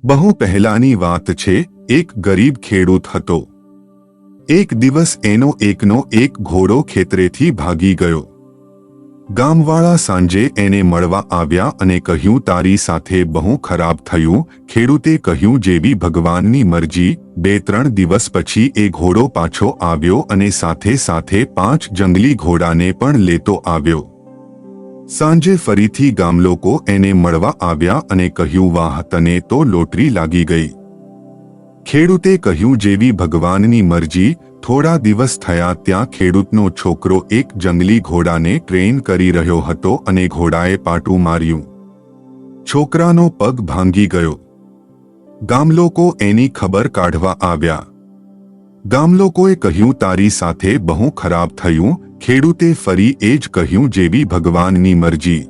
બહુ પહેલાની વાત છે, એક ગરીબ ખેડૂત હતો। એક દિવસ એનો એકનો એક ઘોડો ખેતરેથી ભાગી ગયો। ગામવાળા સાંજે એને મળવા આવ્યા અને કહ્યું, તારી સાથે બહુ ખરાબ થયું। ખેડૂતે કહ્યું, જેવી ભગવાનની મરજી। 2-3 દિવસ પછી એ ઘોડો પાછો આવ્યો અને સાથે સાથે 5 જંગલી ઘોડાને પણ લેતો આવ્યો। સાંજે ફરીથી ગામલોકો એને મળવા આવ્યા અને કહ્યું, વાહ, તને તો લોટરી લાગી ગઈ। ખેડૂતે કહ્યું, જેવી ભગવાનની મરજી। થોડા દિવસ થયા ત્યાં ખેડૂતનો છોકરો એક જંગલી ઘોડાને ટ્રેન કરી રહ્યો હતો અને ઘોડાએ પાટું માર્યું। છોકરાનો પગ ભાંગી ગયો। ગામલોકો એની ખબર કાઢવા આવ્યા। ગામલોકોએ કહ્યું, તારી સાથે બહુ ખરાબ થયું। ખેડૂતે ફરી એ જ કહ્યું, જેવી ભગવાનની મરજી।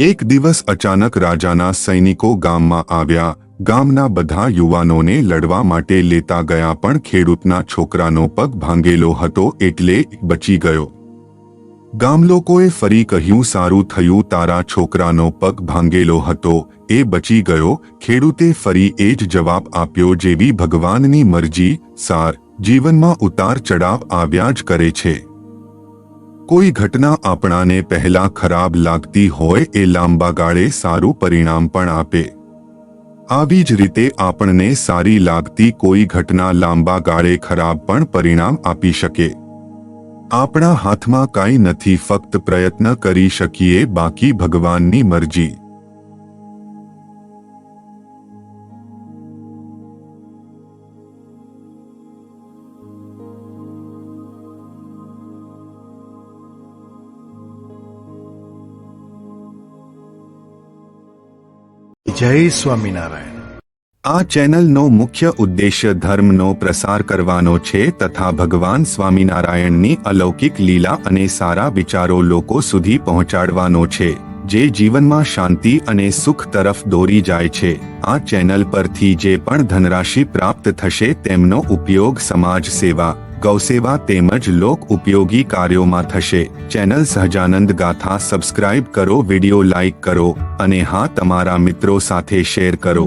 એક દિવસ અચાનક રાજાના સૈનિકો ગામમાં આવ્યા। ગામના બધા યુવાનોને લડવા માટે લેતા ગયા, પણ ખેડૂતના છોકરાનો પગ ભાંગેલો હતો એટલે બચી ગયો। ગામલોકોએ ફરી કહ્યું, સારું થયું, તારા છોકરાનો પગ ભાંગેલો હતો એ બચી ગયો। ખેડૂતે ફરી એ જ જવાબ આપ્યો, જેવી ભગવાનની મરજી। સાર, જીવનમાં ઉતાર ચડાવ આવ્યા જ કરે છે। કોઈ ઘટના આપણાને પહેલા ખરાબ લાગતી હોય એ લાંબા ગાળે સારું પરિણામ પણ આપે। આવી જ રીતે આપણને સારી લાગતી કોઈ ઘટના લાંબા ગાળે ખરાબ પણ પરિણામ આપી શકે। આપણા હાથમાં કાંઈ નથી, ફક્ત પ્રયત્ન કરી શકીએ, બાકી ભગવાનની મરજી। જય સ્વામિનારાયણ। આ ચેનલનો મુખ્ય ઉદ્દેશ્ય ધર્મનો પ્રસાર કરવાનો છે તથા ભગવાન સ્વામિનારાયણની અલૌકિક લીલા અને સારા વિચારો લોકો સુધી પહોંચાડવાનો છે, જે જીવનમાં શાંતિ અને સુખ તરફ દોરી જાય છે। આ ચેનલ પરથી જે પણ ધનરાશિ પ્રાપ્ત થશે તેમનો ઉપયોગ સમાજ સેવા, ગૌસેવા તેમજ લોક ઉપયોગી કાર્યોમાં થશે। ચેનલ સહજાનંદ ગાથા સબસ્ક્રાઇબ કરો, વિડિયો લાઇક કરો અને હા, તમારા મિત્રો સાથે શેર કરો।